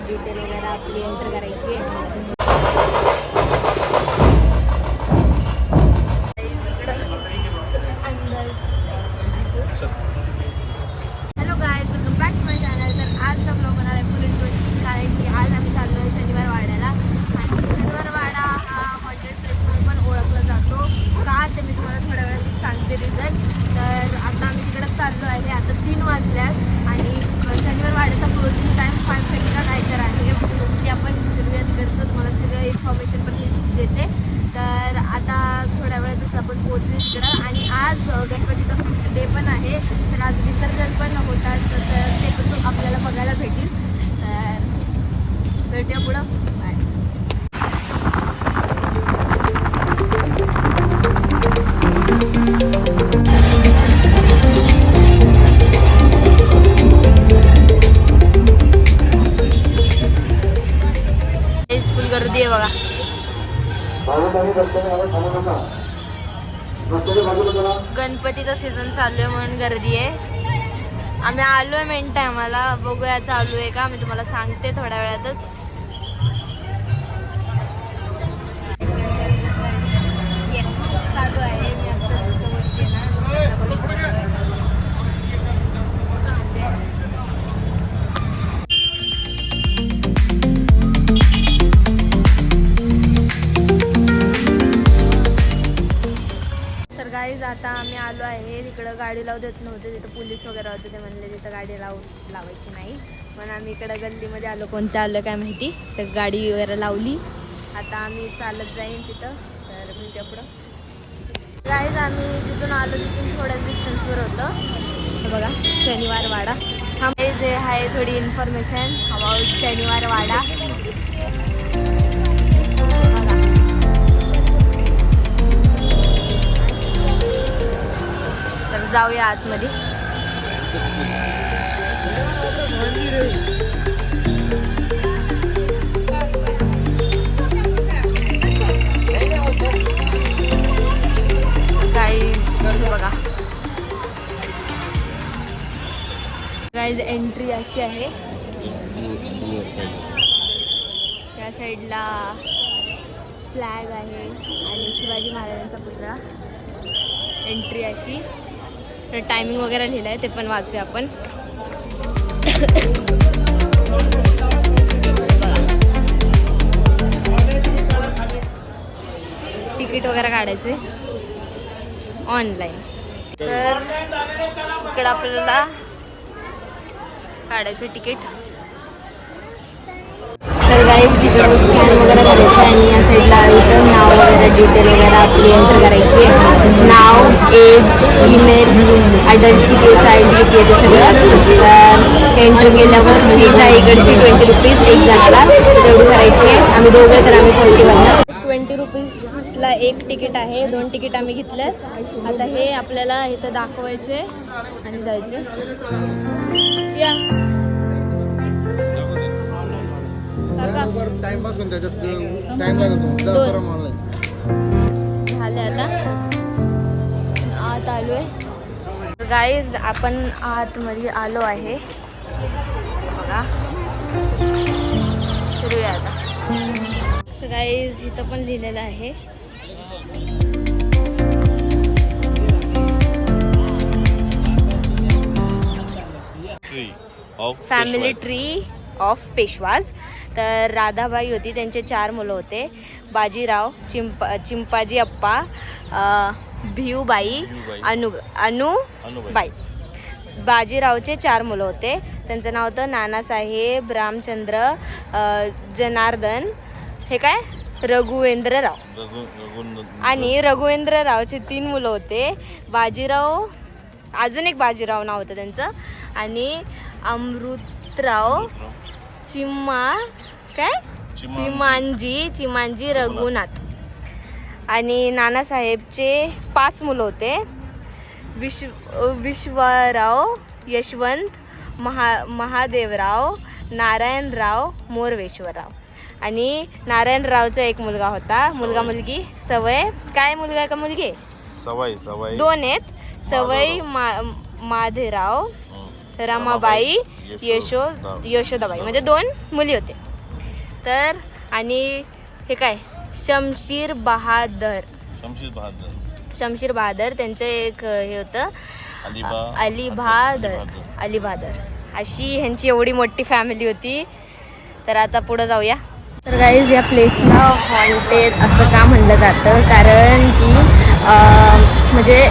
Detail वगैरे आपली enter करायची आहे. Hello guys, welcome back to my channel. तर आजचा ब्लॉग होणार आहे फुल इंटरेस्टिंग, कारण की आज आम्ही चाललो आहे शनिवार वाड्याला. आणि शनिवार वाडा हा हॉटेल प्लेस म्हणून पण ओळखला जातो का, ते मी तुम्हाला थोड्या वेळात सांगते रिझन. तर आता आम्ही तिकडे चाललो आहे. आता 3 वाजल्यात आणि शनिवार वाड्याचा क्लोजिंग टाईम 5:30 का काय तर आहे. की आपण फिरूया तिकडचं, तुम्हाला सगळं इन्फॉर्मेशन पण देते. तर आता थोड्या वेळातच आपण पोहोचू तिकडं. आणि आज गणपतीचा 5th डे पण आहे, तर आज विसर्जन पण होतात, तर ते पण आपल्याला बघायला भेटेल. तर भेटूया पुढं. बाय. फुल गर्दी आहे बघा. गणपतीचा सीझन चालू आहे म्हणून गर्दी आहे. आम्ही आलोय मेन टायमाला, बघूया चालू आहे का, मी तुम्हाला सांगते थोड्या वेळातच. येस, चालू आहे. मी आता बोलते ना, गाईज आता आम्ही आलो आहे. तिकडं गाडी लावू देत नव्हते, तिथं पोलीस वगैरे होते. ते म्हणले तिथं गाडी लावायची नाही. पण आम्ही इकडं गल्लीमध्ये आलो, कोणत्या आलो काय माहिती. तर गाडी वगैरे लावली. आता आम्ही चालत जाईन तिथं. तर मी पुढं गाईज आम्ही जिथून आलो तिथून थोड्याच डिस्टन्सवर होतं. बघा शनिवार वाडा. हा जे आहे थोडी इन्फॉर्मेशन अबाउट शनिवार वाडा. जाऊया आतमध्ये. बघा गाईज एंट्री अशी आहे. त्या साईडला फ्लॅग आहे आणि शिवाजी महाराजांचा पुतळा. एंट्री अशी. तर टायमिंग वगैरे लिहिलं आहे, ते पण वाचूया आपण. तिकीट वगैरे काढायचे ऑनलाईन. तर इकडं आपल्याला काढायचं तिकीट. तर गाईज तिकडे स्कॅन वगैरे करायचं आणि या साईडला इथं नाव वगैरे डिटेल वगैरे आपली एंटर करायची. नाव, एज, ईमेल, अडल्ट किती आहे, चाइल्ड किती आहे, ते सगळं. तर एंटर केल्यावर फीज आहे इकडची 20 रुपीज एक जणाला, तेवढी करायची आहे. आम्ही दोघं, तर आम्ही 41. 20 रुपीजला एक तिकीट आहे. 2 तिकीट आम्ही घेतलं. आता हे आपल्याला इथं दाखवायचे आणि जायचे. या टाइमपास करून त्याच्यात टाइम लागतो. झाले आता आत आलोय. गाईज आपण आतमध्ये आलो आहे. बघा सुरूया आता. तर गाईज इथं पण लिहिलेलं आहे फॅमिली ट्री ऑफ पेशवाज. तर राधाबाई होती, त्यांचे 4 मुलं होते. बाजीराव, चिंपाजी अप्पा, भिऊबाई, अनुबाई. बाजीरावचे 4 मुलं होते. त्यांचं नाव होतं नानासाहेब रामचंद्र जनार्दन, हे काय रघुवेंद्रराव. आणि रघुवेंद्ररावचे 3 मुलं होते. बाजीराव, अजून एक बाजीराव नाव होतं त्यांचं. आणि अमृतराव चिमांजी रघुनाथ. आणि नानासाहेबचे 5 मुलं होते. विश्वराव, यशवंत, महादेवराव, नारायणराव, मोरवेश्वरराव. आणि नारायणरावचा एक मुलगा होता. मुलगा मुलगी सवय. काय मुलगा का मुलगी? सवय 2 आहेत. सवय माधेराव रमाबाई, यशोदाबाई म्हणजे 2 मुली होते. तर आणि हे काय शमशीर बहादर त्यांचं एक हे होतं अली बहादर. अशी ह्यांची एवढी मोठी फॅमिली होती. तर आता पुढं जाऊया. तर गाईज या प्लेसला हॉन्टेड असं का म्हणलं जातं, कारण की म्हणजे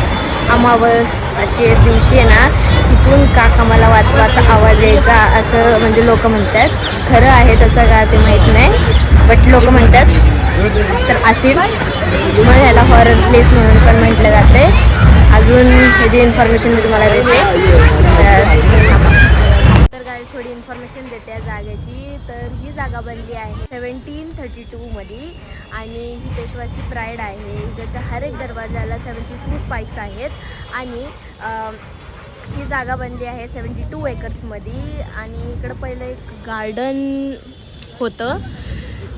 अमावस अशी दिवशी आहे ना, इथून काका मला वाचवा असा आवाज यायचा असं म्हणजे लोक म्हणतात. खरं आहे तसं का ते माहीत नाही, बट लोक म्हणतात. तर असेल मग ह्याला हॉरर प्लेस म्हणून पण म्हटलं जाते. अजून ह्याची इन्फॉर्मेशन मी तुम्हाला देते. तर काय थोडी इन्फॉर्मेशन देते या जागेची. तर ही जागा बनली आहे 1732 मध्ये आणि ही पेशवाची प्राईड आहे. इकडच्या हर एक दरवाजाला 72 स्पाइक्स आहेत आणि ही जागा बनली आहे 72 एकर्समध्ये. आणि इकडं पहिलं एक गार्डन होतं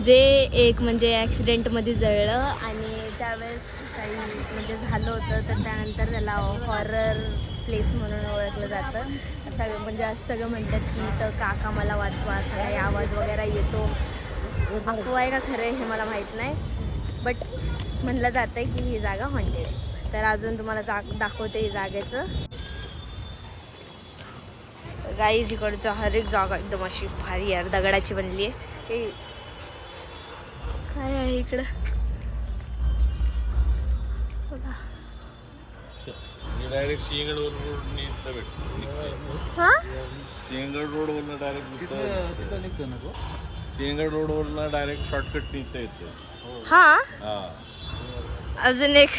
जे एक म्हणजे ॲक्सिडेंटमध्ये जळलं आणि त्यावेळेस काही म्हणजे झालं होतं. तर त्यानंतर त्याला हॉरर प्लेस म्हणून ओळखलं जातं. असं म्हणजे असं सगळं म्हणतात की इथं काका मला वाचवा असा काही आवाज वगैरे येतो. अफवा आहे का खरं आहे हे मला माहीत नाही, बट म्हणलं जातं की ही जागा हॉन्टेड आहे. तर अजून तुम्हाला दाखवते ही जागेचं. गाईज इकडच्या हर एक जागा एकदम अशी भारी यार दगडाची बनली आहे. हे काय आहे इकडं बघा. डायरेक्ट सिंहगड रोडने हां सिंहगड रोडवरनं डायरेक्ट निघतो ना तो. सिंहगड रोडवरनं डायरेक्ट शॉर्टकट निघता येतो. हां हां अजून एक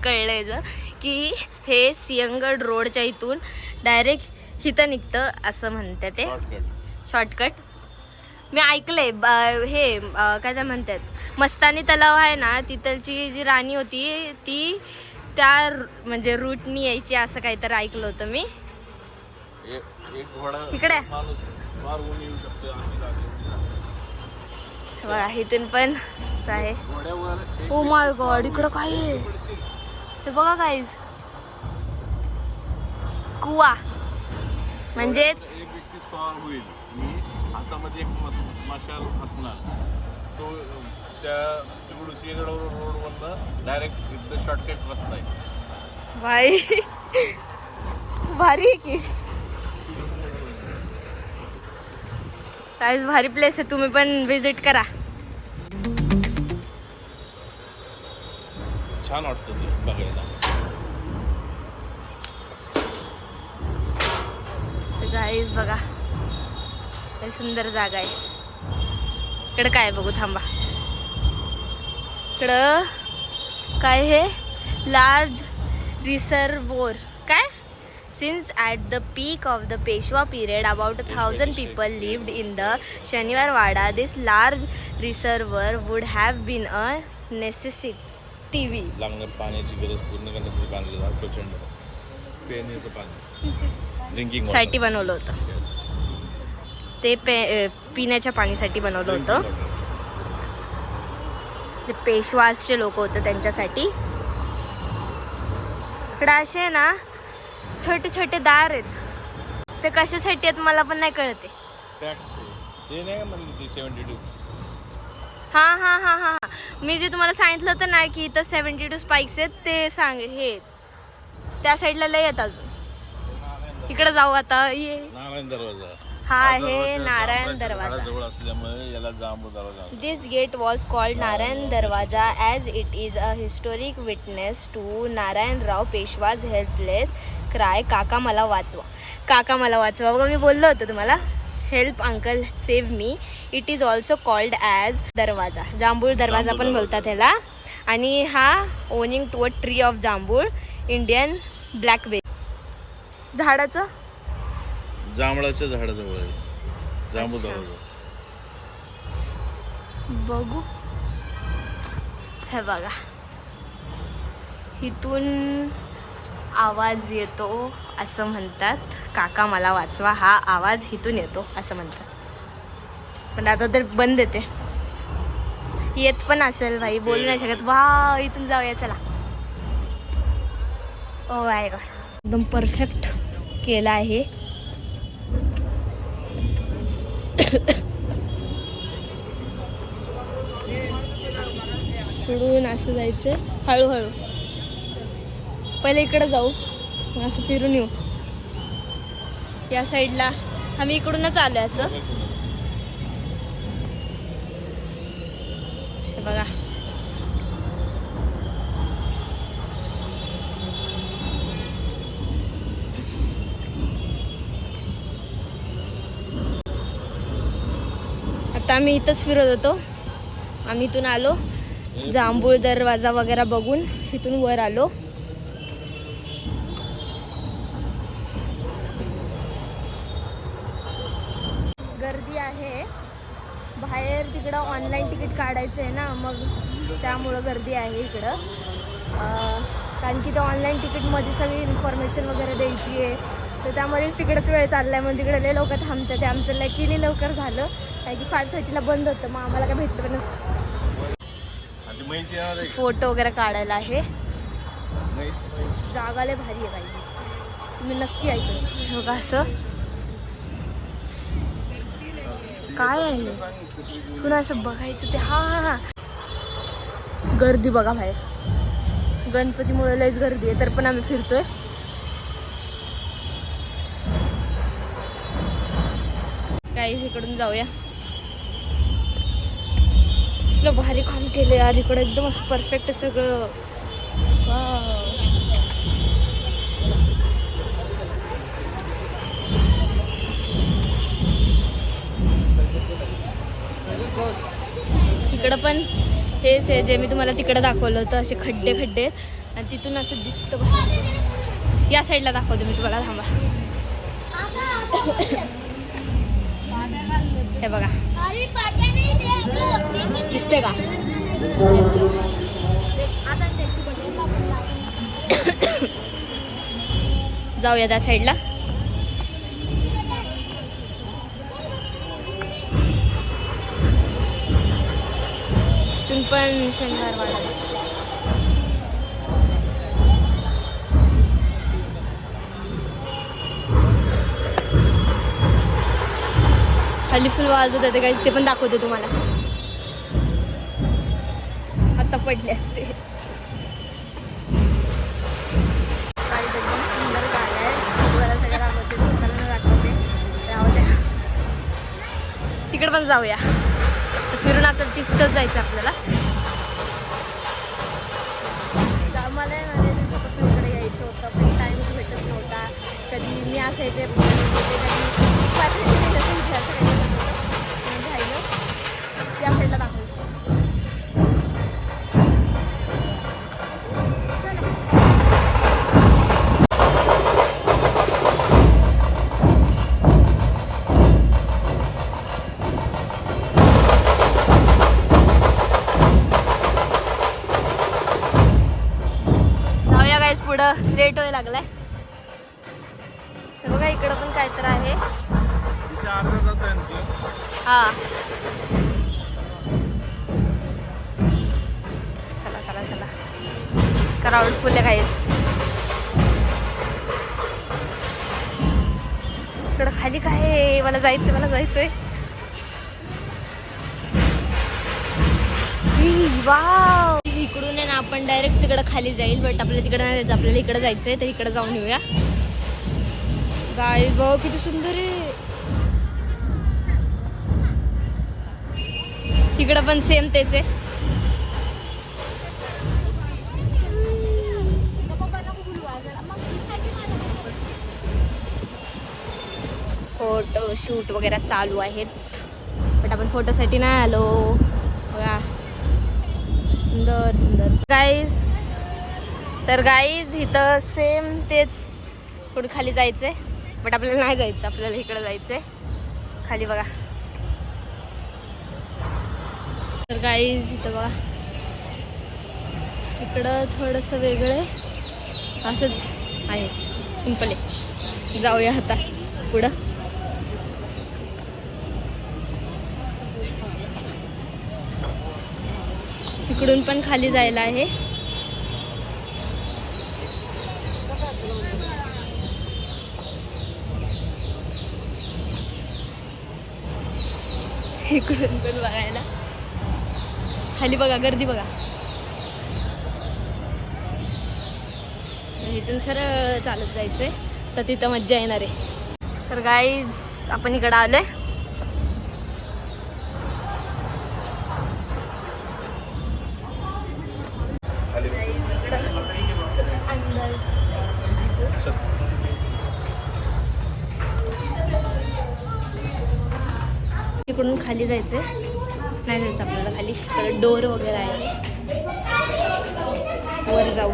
कळलं की हे सिंहगड रोडच्या इथून डायरेक्ट इथं निघतं असं म्हणतात ते शॉर्टकट. मी ऐकलंय हे काय ते म्हणतात मस्तानी तलाव आहे ना, तिथलची जी राणी होती ती त्या म्हणजे रूटनी यायची असं काहीतरी ऐकलं होतं मी. एक घोडा इकडे माणूस फार ऊन येऊ शकतो अशी जागा. बघा इथून पण असं आहे. घोड्यावर ओ माय गॉड इकडं काय आहे हे बघा गाईज. कुवा म्हणजेच एक व्यक्ती स्वार होईल आणि हातामध्ये एक मशाल असणार. तो त्या तिकडून सिंहगड रोडवरनं डायरेक्ट इथं शॉर्टकट रस्ता आहे. भाई भारी आहे की काय भारी प्लेस आहे. तुम्ही पण विजिट करा. छान वाटतं ते बघायला. गाईज बघा लय सुंदर जागा आहे. इकडं काय बघू थांबा. इकडं काय हे लार्ज रिसर्वोर काय. Since at the peak of the Peshwa period, about 1,000 people lived in the Shaniwarwada. This large reservoir would have been a necessity. लागणार पाण्याची गरज पूर्ण करण्यासाठी बांधलं जातं. प्रचंड पिण्याचं पाणी ड्रिंकिंग साठी बनवलं होतं ते. पिण्याच्या पाणीसाठी बनवलं होतं. जे पेशवाचे लोक होते त्यांच्यासाठी. इकडे असे ना छोटे छोटे दार आहेत. ते कशासाठी आहेत मला पण नाही कळते. ते नाही का म्हणली ती 72. हां हां हां हां मी जे तुम्हाला सांगितलं होतं ना की इथं 72 स्पाइक्स आहेत ते हे त्या साईडला लय आहेत अजून. इकडे जाऊ आता. ये नारायण दरवाजा हा आहे नारायण दरवाजा. जवळ असल्यामुळे याला Jambu Darwaza. This gate was called Narayan Darwaza as it is a historic witness to Narayanrao Peshwa's helpless cry काका मला वाचवा. काका मला वाचवा बघा मी बोललो होतं तुम्हाला. Help uncle save me. It is also called as Darwaza. Jambhul Darwaza पण बोलतात ह्याला. आणि हा owing to a tree of jambhul Indian blackberry. झाडाचं जांभळाच्या झाडाजवळ आहे जांभू दरवाजा. बघू हे बघा इथून आवाज येतो असं म्हणतात. काका मला वाचवा हा आवाज इथून येतो असं म्हणतात. पण आता तर बंद येते. येत पण असेल भाई बोलू नाही शकत. वा इथून जाऊया चला. ओ माय गॉड एकदम परफेक्ट केलं आहे. इकडून असं जायचं हळूहळू. पहिले इकडं जाऊ, मग असं फिरून येऊ. या साईडला आम्ही इकडूनच आलोय असं. हे बघा आता आम्ही इथंच फिरत होतो. आम्ही इथून आलो, जांभूळ दरवाजा वगैरे बघून इथून वर आलो. गर्दी आहे बाहेर. तिकडं ऑनलाईन तिकीट काढायचं आहे ना, मग त्यामुळं गर्दी आहे इकडं. कारण की ते ऑनलाईन तिकीटमध्ये सगळी इन्फॉर्मेशन वगैरे द्यायची आहे, तर त्यामध्ये तिकडंच वेळ चालला आहे. मग तिकडे लय लोक थांबतात. ते आमचं लकीली लवकर झालं, कारण की 5:30ला बंद होतं, मग आम्हाला काय भेटलं पण नसतं. फोटो वगैरे काढायला आहे. जागा लय भारी आहे पाहिजे, तुम्ही नक्की ऐकलं बघा. असं काय आहे पुन्हा असं बघायचं ते. हा गर्दी बघा बाहेर. गणपतीमुळे लयच गर्दी आहे, तर पण आम्ही फिरतोय. काहीच इकडून जाऊया. असलं भारी काम केलं यार इकडं, एकदम असं परफेक्ट सगळं. इकडं पण हेच आहे जे मी तुम्हाला तिकडं दाखवलं होतं. असे खड्डे खड्डे आणि तिथून असं दिसतं बघा. या साईडला दाखवते मी तुम्हाला, थांबा. हे बघा दिसते का? जाऊया त्या साईडला. तिथून पण शनिवार वाडा दिसतो. खाली फुल वाजत होते काही, ते पण दाखवते तुम्हाला. आता पडले असते. काही एकदम सुंदर गाड्या आहे. तुम्हाला सगळं दाखवते, तुम्हाला दाखवते. राहू द्या, तिकडे पण जाऊया. फिरून असेल तिथंच जायचं आपल्याला. मला माझ्या दिवसापासून इकडे यायचं होतं, पण टाईमच भेटत नव्हता. कधी मी असायचे, कधी राहिलं. त्या साईडला दाखवायचं. जाऊया गाईस, पुढं लेट व्हायला लागलाय. बघा इकडं पण काय तर आहे. हा चला चला चला, क्राऊड फुल आहे गाईस. इकडं खाली काय आहे? मला जायचंय. वाव, इकडून आहे ना आपण डायरेक्ट तिकडं खाली जाईल, बट आपल्याला तिकडं नाही जायचं. आपल्याला इकडं जायचंय, तर इकडं जाऊन येऊया. गाईस बघ किती सुंदर आहे. तिकडं पण सेम तेच आहे. फोटो शूट वगैरे चालू आहेत, बट आपण फोटोसाठी नाही आलो. बघा सुंदर सुंदर गाईज. तर गाईज इथं सेम तेच, पुढे खाली जायचंय, बट आपल्याला नाही जायचं. आपल्याला इकडं जायचंय खाली. बघा तर गाईज इथं बघा, इकडं थोडंसं वेगळं आहे. असंच आहे, सिंपल आहे. जाऊया आता पुढं. इकडून पण खाली जायला आहे. इकडून पण बघायला. खाली बघा, गर्दी बघा. इथून सरळ चालत जायचंय तर तिथं मज्जा येणार आहे. तर गाईज आपण इकडं आलोय. इकडून खाली जायचंय, नाही जायचं आपल्याला खाली. इकडे डोर वगैरे आहे, वर जाऊ.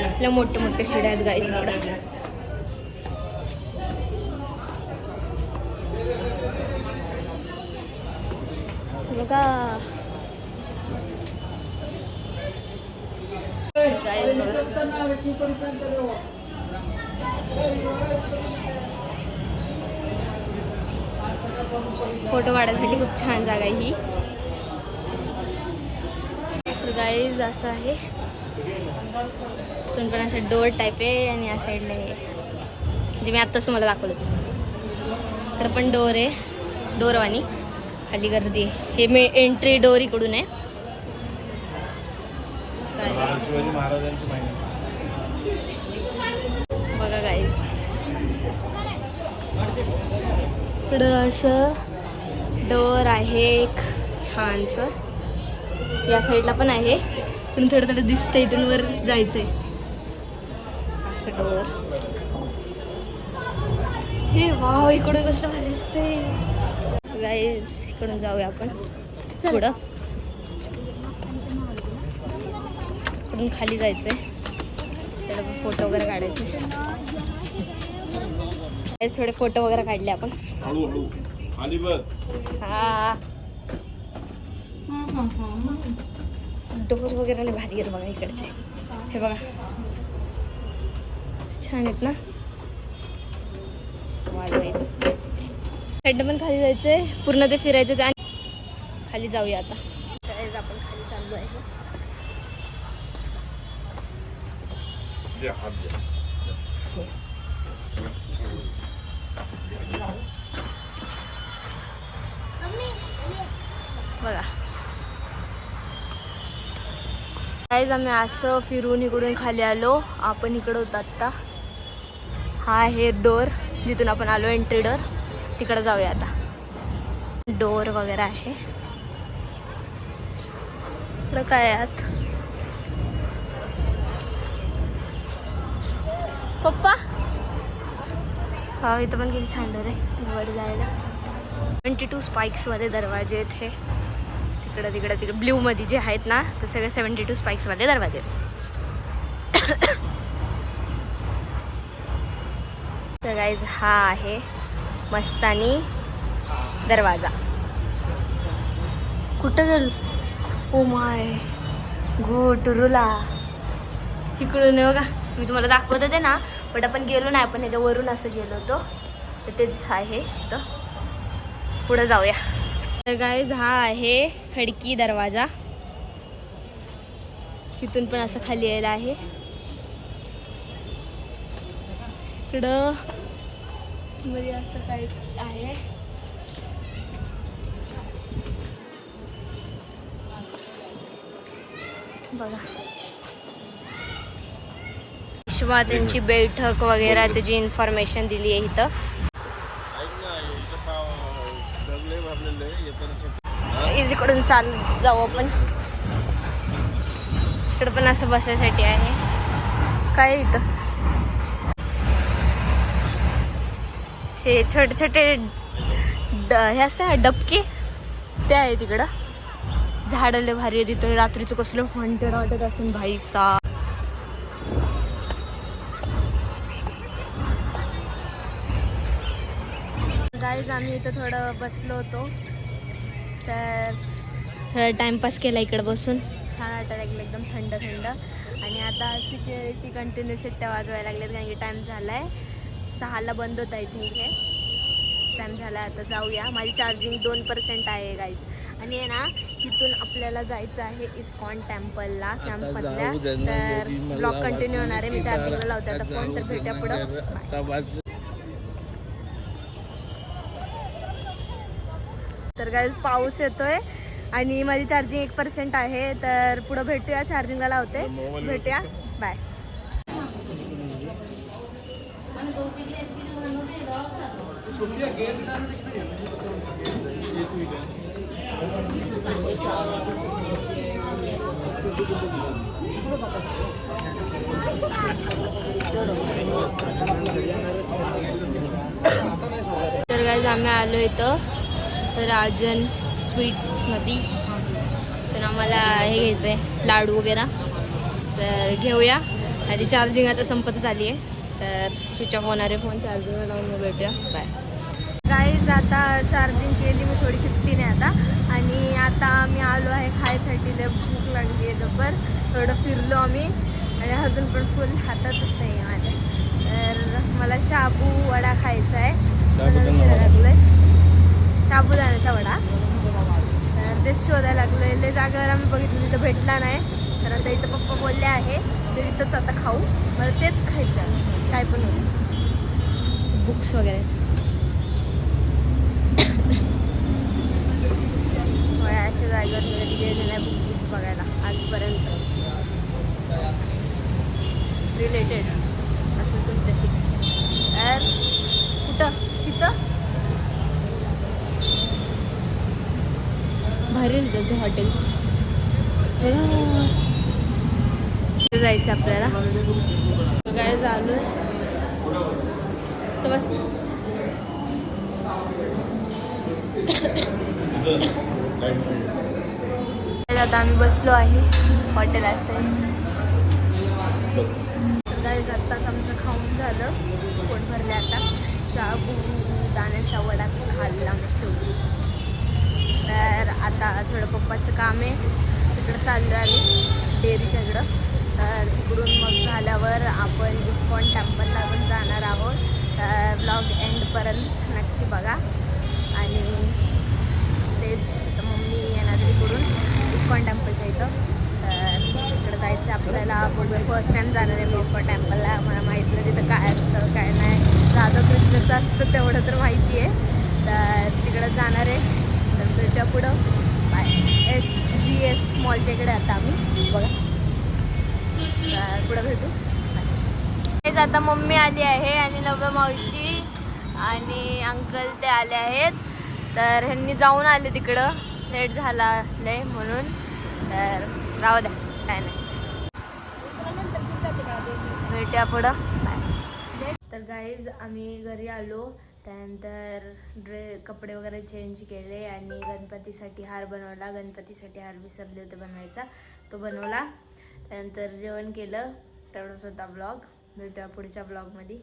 आपल्या मोठे मोठे शिड्या आहेत गाईज इकडं. बघा गाईज बघा. फोटो काढायसाठी खूप छान जागा आहे ही. तर गाईज असं आहे, पण असं डोर टाईप आहे आणि या साईडला आहे, म्हणजे मी आत्ताच तुम्हाला दाखवलं होतं. इकडं पण डोर आहे, डोरवानी. खाली गर्दी आहे. हे मी एंट्री डोर इकडून आहे. बघा गाईज, इकडं असं डोर आहे एक छानसं. या साईडला पण आहे, पण थोडं थोडं दिसतंय. इथून वर जायचंय असं डोर. हे वाव, इकडून कसलं भारी दिसतंय गाईज. इकडून जाऊया आपण पुढं. इकडून खाली जायचंय, थोडं फोटो वगैरे काढायचे. थोडे फोटो वगैरे काढले आपण. हळूहळू खाली बघ. हा, डोर वगैरे नाही भारी आहेत बघा इकडचे. हे बघा छान आहेत ना. वाजवायचं साईडनं पण खाली जायचंय, पूर्ण ते फिरायचं आणि खाली जाऊया आता. आपण खाली चाललो आहे. बघा गाईज, आम्ही असं फिरून इकडून खाली आलो. आपण इकडं होतो आत्ता. हा आहे डोर जिथून आपण आलो, एंट्री डोर. तिकडं जाऊया आता. डोर वगैरे आहे इकडं. काय आत पप्पा? हा, इथं पण किती छान डोर आहे वर जायला. 72 स्पाइक्सवाले दरवाजे आहेत हे. तिकडे ब्ल्यूमध्ये जे आहेत ना, ते सगळे 72 स्पाइक्सवाले दरवाजे आहेत. तर गाईज हा आहे मस्तानी दरवाजा. कुठं गेलो? Oh my घोटरुला. इकडून आहे बघा, मी तुम्हाला दाखवत होते ना, बट आपण गेलो नाही. आपण ह्याच्यावरून असं गेलो होतो, तर तेच आहे इथं. पुढं जाऊया. तर गाईज हा आहे खडकी दरवाजा. इथून पण असं खाली यायला आहे. इकडं मध्ये असं काय आहे. बघा विश्वा त्यांची बैठक वगैरे त्याची इन्फॉर्मेशन दिली आहे इथं. इकडून चाल जाऊ आपण. इकडं पण असं बसायसाठी आहे. काय इथं हे छोटे छोटे हे असतात डबके, ते आहे तिकडं. झाडं लय भारी आहे तिथं. रात्रीचं कसलं हॉन्टेड वाटत असेल भाई सा. गाईज आम्ही इथं थोडं बसलो होतो, तर थोडा टाइमपास केला इकडं बसून. छान वाटायला लागलं, एकदम थंड थंड. आणि आता सिक्युरिटी कंटिन्यू शिट्ट्या वाजवायला लागल्यात, कारण की टाईम झाला आहे 6ला बंद होत आहे. थिंक हे टाईम झाला आहे. आता जाऊया. माझी चार्जिंग 2% आहे गाईज. आणि आहे ना, इथून आपल्याला जायचं आहे इस्कॉन टेम्पलला कॅम्पमधल्या. तर ब्लॉग कंटिन्यू होणार आहे. मी चार्जिंगला लावते आता फोन. तर भेटूया पुढं. तर गाईज पाऊस येतोय आणि माझी चार्जिंग 1% आहे. तर पुढं भेटूया, चार्जिंगला लावते, भेटूया, बाय. तर गाईज आम्ही आलो इथं राजन स्वीट्समध्ये. तर आम्हाला हे घ्यायचं आहे लाडू वगैरे, तर घेऊया. आणि चार्जिंग आता संपत झाली आहे, तर स्विच ऑफ होणार आहे फोन. चार्जिंगला लावून मग भेटूया, बाय. गाईज आता चार्जिंग केली मी थोडीशी फिफ्टीने आता. आणि आता आम्ही आलो आहे खायसाठी. लय भूक लागली आहे जबर. थोडं फिरलो आम्ही आणि अजून पण फुल हातातच आहे माझ्या. तर मला शाबू वडा खायचा आहे, लागलोय साबुदाण्याचा वडा. तर तेच शोधायला लागलोय. लय जागेवर आम्ही बघितलं, तिथं भेटला नाही. तर आता इथं पप्पा बोलले आहे तर इथंच आता खाऊ. मला तेच खायचं आहे, काय पण होतं. बुक्स वगैरे अशा जागेवर मी कधी गेले नाही बुक्स बघायला आजपर्यंत. रिलेटेड असं तुमच्याशी. तर कुठं तिथं भारी त्यांचे हॉटेल्स जायचं आपल्याला. काय चालू तर बस. आता आम्ही बसलो आहे हॉटेल असेल. गाईज आत्ताच आमचं खाऊन झालं, पोट भरले. आता शाबू दाण्याचा वडाच खाल्ला शेवटी. तर आता थोडं पप्पाचं काम आहे, तिकडं चाललो आम्ही डेअरीच्या इकडं. तर तिकडून मग झाल्यावर आपण इस्कॉन टेम्पलला पण जाणार आहोत. तर ब्लॉग एंडपर्यंत नक्की बघा. आणि तेच मम्मी येणार तिकडून इस्कॉन टेम्पलच्या इथं. तर तिकडं जायचं आपल्याला. पुढे फर्स्ट टाईम जाणार आहे मी इस्कॉन टेम्पलला. मला माहीत नाही तिथं काय असतं काय नाही. राधाकृष्णाचं असतं तेवढं तर माहिती आहे. तर तिकडं जाणार आहे. तर भेटूया पुढं. बाय. SGS मॉलच्या इकडे आता आम्ही बघा. तर पुढं भेटू. बाय. आता मम्मी आली आहे आणि नव्या मावशी आणि अंकल ते आले आहेत. तर ह्यांनी जाऊन आले तिकडं, लेट झाला लय म्हणून. तर राहू द्या, काय नाही, भेटूया पुढं. बाय. तर गाईज आम्ही घरी आलो. त्यानंतर कपडे वगैरे चेंज केले आणि गणपतीसाठी हार बनवला. गणपतीसाठी हार विसरले होते बनवायचा, तो बनवला. त्यानंतर जेवण केलं. तेवढंच होता ब्लॉग. भेटूया पुढच्या ब्लॉगमध्ये.